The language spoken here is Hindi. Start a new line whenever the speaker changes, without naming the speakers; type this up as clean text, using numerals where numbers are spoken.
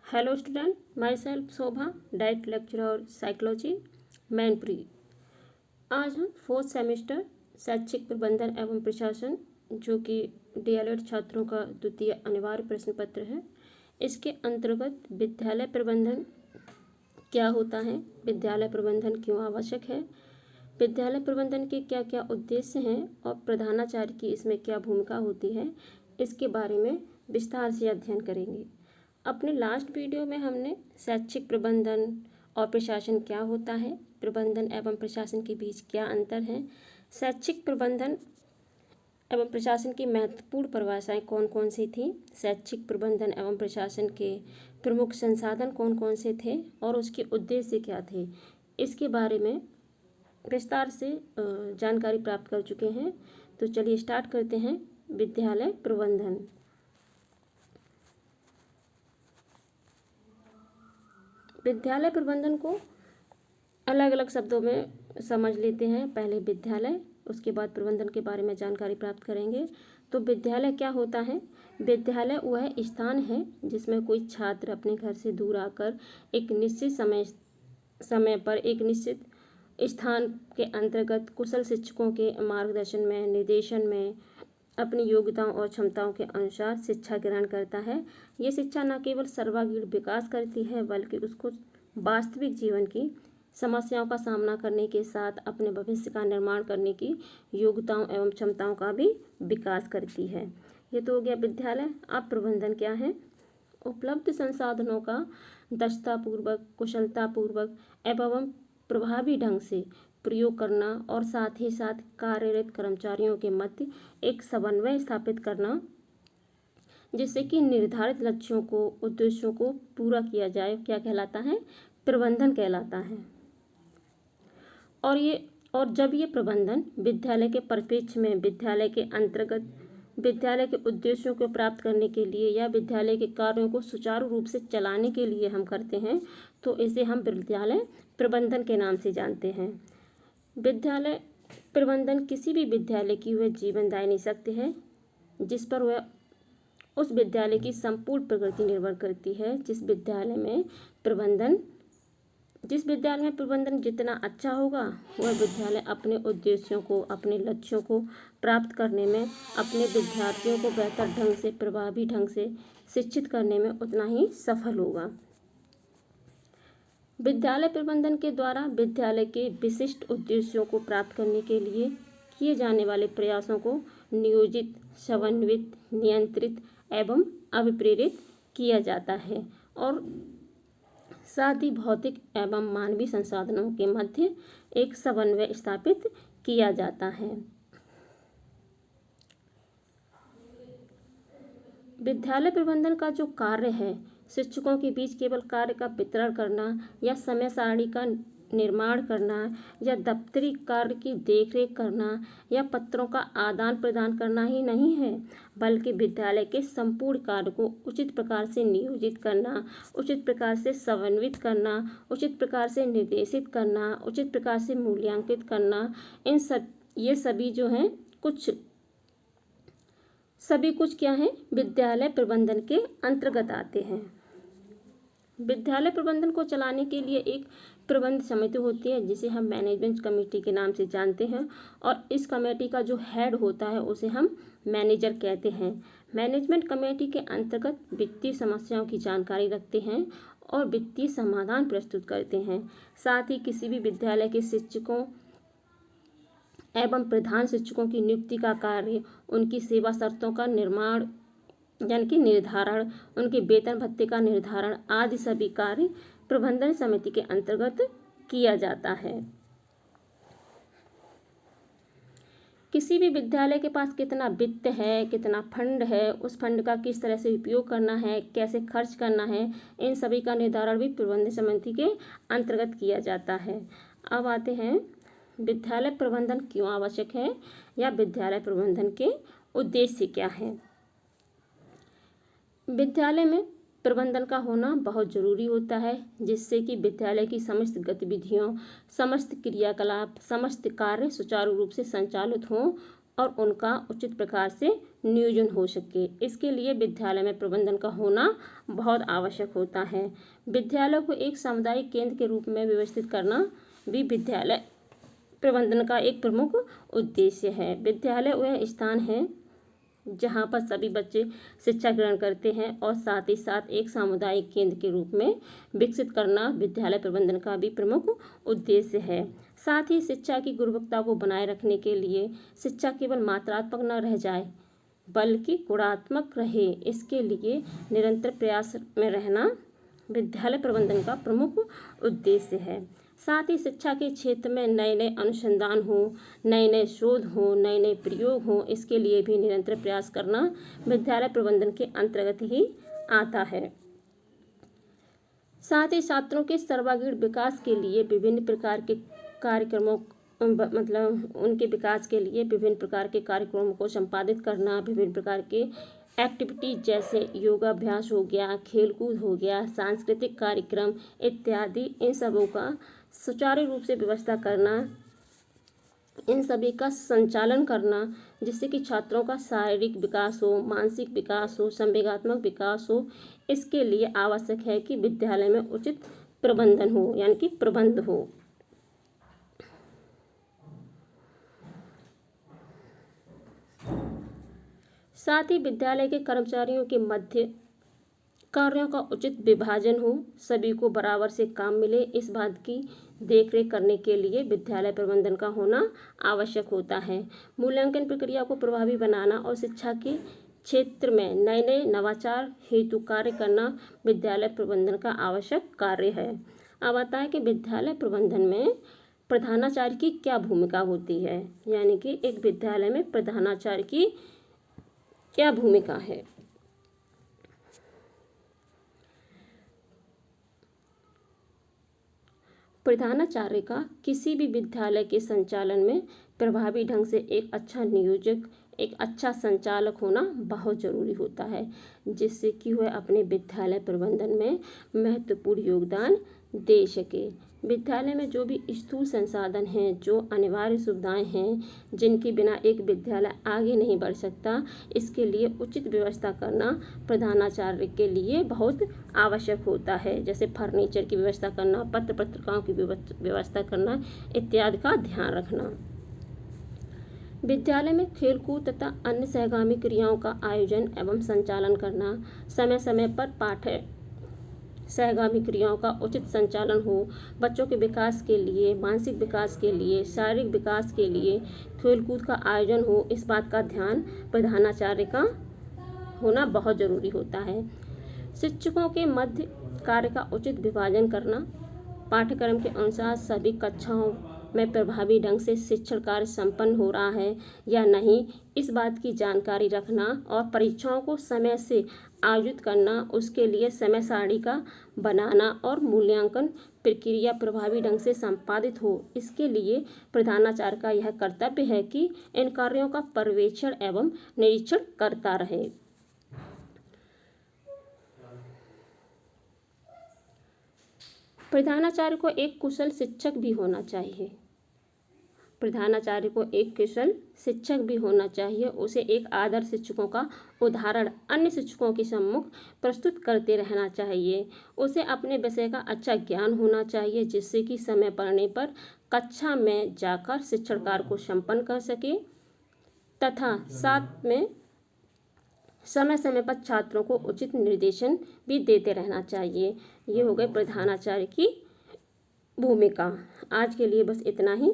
Hello student, my self Shobha, diet lecturer psychology Mainpuri. आज हम फोर्थ सेमेस्टर शैक्षिक प्रबंधन एवं प्रशासन जो कि डीएलएड छात्रों का द्वितीय अनिवार्य प्रश्न पत्र है, इसके अंतर्गत विद्यालय प्रबंधन क्या होता है, विद्यालय प्रबंधन क्यों आवश्यक है, विद्यालय प्रबंधन के क्या क्या उद्देश्य हैं और प्रधानाचार्य की इसमें क्या भूमिका होती है, इसके बारे में विस्तार से अध्ययन करेंगे। अपने लास्ट वीडियो में हमने शैक्षिक प्रबंधन और प्रशासन क्या होता है, प्रबंधन एवं प्रशासन के बीच क्या अंतर है, शैक्षिक प्रबंधन एवं प्रशासन की महत्वपूर्ण परिभाषाएं कौन कौन सी थी, शैक्षिक प्रबंधन एवं प्रशासन के प्रमुख संसाधन कौन कौन से थे और उसके उद्देश्य क्या थे, इसके बारे में विस्तार से जानकारी प्राप्त कर चुके हैं। तो चलिए स्टार्ट करते हैं। विद्यालय प्रबंधन। विद्यालय प्रबंधन को अलग अलग शब्दों में समझ लेते हैं। पहले विद्यालय, उसके बाद प्रबंधन के बारे में जानकारी प्राप्त करेंगे। तो विद्यालय क्या होता है? विद्यालय वह स्थान है जिसमें कोई छात्र अपने घर से दूर आकर एक निश्चित समय पर एक निश्चित स्थान के अंतर्गत कुशल शिक्षकों के मार्गदर्शन में, निर्देशन में अपनी योग्यताओं और क्षमताओं के अनुसार शिक्षा ग्रहण करता है। ये शिक्षा न केवल सर्वांगीण विकास करती है बल्कि उसको वास्तविक जीवन की समस्याओं का सामना करने के साथ अपने भविष्य का निर्माण करने की योग्यताओं एवं क्षमताओं का भी विकास करती है। ये तो हो गया विद्यालय। अब प्रबंधन क्या है? उपलब्ध संसाधनों का दक्षतापूर्वक, कुशलतापूर्वक एवं प्रभावी ढंग से प्रयोग करना और साथ ही साथ कार्यरत कर्मचारियों के मध्य एक समन्वय स्थापित करना जिससे कि निर्धारित लक्ष्यों को, उद्देश्यों को पूरा किया जाए, क्या कहलाता है? प्रबंधन कहलाता है। और जब ये प्रबंधन विद्यालय के परिप्रेक्ष्य में विद्यालय के अंतर्गत विद्यालय के उद्देश्यों को प्राप्त करने के लिए या विद्यालय के कार्यों को सुचारू रूप से चलाने के लिए हम करते हैं तो इसे हम विद्यालय प्रबंधन के नाम से जानते हैं। विद्यालय प्रबंधन किसी भी विद्यालय की वह जीवनदायिनी शक्ति है जिस पर वह उस विद्यालय की संपूर्ण प्रगति निर्भर करती है। जिस विद्यालय में प्रबंधन जितना अच्छा होगा वह विद्यालय अपने उद्देश्यों को, अपने लक्ष्यों को प्राप्त करने में, अपने विद्यार्थियों को बेहतर ढंग से, प्रभावी ढंग से शिक्षित करने में उतना ही सफल होगा। विद्यालय प्रबंधन के द्वारा विद्यालय के विशिष्ट उद्देश्यों को प्राप्त करने के लिए किए जाने वाले प्रयासों को नियोजित, समन्वित, नियंत्रित एवं अभिप्रेरित किया जाता है और साथ ही भौतिक एवं मानवीय संसाधनों के मध्य एक समन्वय स्थापित किया जाता है। विद्यालय प्रबंधन का जो कार्य है, शिक्षकों के बीच केवल कार्य का वितरण करना या समय सारणी का निर्माण करना या दफ्तरी कार्य की देखरेख करना या पत्रों का आदान प्रदान करना ही नहीं है, बल्कि विद्यालय के संपूर्ण कार्य को उचित प्रकार से नियोजित करना, उचित प्रकार से समन्वित करना, उचित प्रकार से निर्देशित करना, उचित प्रकार से मूल्यांकित करना, ये सभी जो हैं सभी कुछ क्या है? विद्यालय प्रबंधन के अंतर्गत आते हैं। विद्यालय प्रबंधन को चलाने के लिए एक प्रबंध समिति होती है जिसे हम मैनेजमेंट कमेटी के नाम से जानते हैं और इस कमेटी का जो हेड होता है उसे हम मैनेजर कहते हैं। मैनेजमेंट कमेटी के अंतर्गत वित्तीय समस्याओं की जानकारी रखते हैं और वित्तीय समाधान प्रस्तुत करते हैं। साथ ही किसी भी विद्यालय के शिक्षकों एवं प्रधान शिक्षकों की नियुक्ति का कार्य, उनकी सेवा शर्तों का निर्माण यानी कि निर्धारण, उनके वेतन भत्ते का निर्धारण आदि सभी कार्य प्रबंधन समिति के अंतर्गत किया जाता है। किसी भी विद्यालय के पास कितना वित्त है, कितना फंड है, उस फंड का किस तरह से उपयोग करना है, कैसे खर्च करना है, इन सभी का निर्धारण भी प्रबंधन समिति के अंतर्गत किया जाता है। अब आते हैं विद्यालय प्रबंधन क्यों आवश्यक है या विद्यालय प्रबंधन के उद्देश्य क्या हैं। विद्यालय में प्रबंधन का होना बहुत जरूरी होता है जिससे कि विद्यालय की समस्त गतिविधियों, समस्त क्रियाकलाप, समस्त कार्य सुचारू रूप से संचालित हों और उनका उचित प्रकार से नियोजन हो सके। इसके लिए विद्यालय में प्रबंधन का होना बहुत आवश्यक होता है। विद्यालय को एक सामुदायिक केंद्र के रूप में व्यवस्थित करना भी विद्यालय प्रबंधन का एक प्रमुख उद्देश्य है। विद्यालय वह स्थान है जहाँ पर सभी बच्चे शिक्षा ग्रहण करते हैं और साथ ही साथ एक सामुदायिक केंद्र के रूप में विकसित करना विद्यालय प्रबंधन का भी प्रमुख उद्देश्य है। साथ ही शिक्षा की गुणवत्ता को बनाए रखने के लिए शिक्षा केवल मात्रात्मक न रह जाए बल्कि गुणात्मक रहे, इसके लिए निरंतर प्रयास में रहना विद्यालय प्रबंधन का प्रमुख उद्देश्य है। साथ ही शिक्षा के क्षेत्र में नए नए अनुसंधान हो, नए नए शोध हो, नए नए प्रयोग हो, इसके लिए भी निरंतर प्रयास करना विद्यालय प्रबंधन के अंतर्गत ही आता है। साथ ही छात्रों के सर्वांगीण विकास के लिए विभिन्न प्रकार के कार्यक्रमों उनके विकास के लिए विभिन्न प्रकार के कार्यक्रमों को संपादित करना, विभिन्न प्रकार के एक्टिविटीज जैसे योगाभ्यास हो गया, खेलकूद हो गया, सांस्कृतिक कार्यक्रम इत्यादि, इन सबों का सुचारू रूप से व्यवस्था करना, इन सभी का संचालन करना, जिससे कि छात्रों का शारीरिक विकास हो, मानसिक विकास हो, संवेगात्मक विकास हो। इसके लिए आवश्यक है कि विद्यालय में उचित प्रबंधन हो, यानी कि प्रबंध हो। साथ ही विद्यालय के कर्मचारियों के मध्य कार्यों का उचित विभाजन हो, सभी को बराबर से काम मिले, इस बात की देखरेख करने के लिए विद्यालय प्रबंधन का होना आवश्यक होता है। मूल्यांकन प्रक्रिया को प्रभावी बनाना और शिक्षा के क्षेत्र में नए नए नवाचार हेतु कार्य करना विद्यालय प्रबंधन का आवश्यक कार्य है। अब आता है कि विद्यालय प्रबंधन में प्रधानाचार्य की क्या भूमिका होती है, यानी कि एक विद्यालय में प्रधानाचार्य की क्या भूमिका है। प्रधानाचार्य का किसी भी विद्यालय के संचालन में प्रभावी ढंग से एक अच्छा नियोजक, एक अच्छा संचालक होना बहुत ज़रूरी होता है, जिससे कि वह अपने विद्यालय प्रबंधन में महत्वपूर्ण योगदान दे सके। विद्यालय में जो भी स्थूल संसाधन हैं, जो अनिवार्य सुविधाएं हैं, जिनके बिना एक विद्यालय आगे नहीं बढ़ सकता, इसके लिए उचित व्यवस्था करना प्रधानाचार्य के लिए बहुत आवश्यक होता है। जैसे फर्नीचर की व्यवस्था करना, पत्र पत्रिकाओं की व्यवस्था करना इत्यादि का ध्यान रखना। विद्यालय में खेलकूद तथा अन्य सहगामी क्रियाओं का आयोजन एवं संचालन करना, समय समय पर पाठ्य सहगामी क्रियाओं का उचित संचालन हो, बच्चों के विकास के लिए, मानसिक विकास के लिए, शारीरिक विकास के लिए खेलकूद का आयोजन हो, इस बात का ध्यान प्रधानाचार्य का होना बहुत ज़रूरी होता है। शिक्षकों के मध्य कार्य का उचित विभाजन करना, पाठ्यक्रम के अनुसार सभी कक्षाओं में प्रभावी ढंग से शिक्षण कार्य संपन्न हो रहा है या नहीं, इस बात की जानकारी रखना और परीक्षाओं को समय से आयोजित करना, उसके लिए समय सारणी का बनाना और मूल्यांकन प्रक्रिया प्रभावी ढंग से संपादित हो, इसके लिए प्रधानाचार्य का यह कर्तव्य है कि इन कार्यों का पर्यवेक्षण एवं निरीक्षण करता रहे। प्रधानाचार्य को एक कुशल शिक्षक भी होना चाहिए। प्रधानाचार्य को एक कुशल शिक्षक भी होना चाहिए। उसे एक आदर्श शिक्षकों का उदाहरण अन्य शिक्षकों के सम्मुख प्रस्तुत करते रहना चाहिए। उसे अपने विषय का अच्छा ज्ञान होना चाहिए, जिससे कि समय पड़ने पर कक्षा में जाकर शिक्षण कार्य को संपन्न कर सके तथा साथ में समय समय पर छात्रों को उचित निर्देशन भी देते रहना चाहिए। ये हो गए प्रधानाचार्य की भूमिका। आज के लिए बस इतना ही।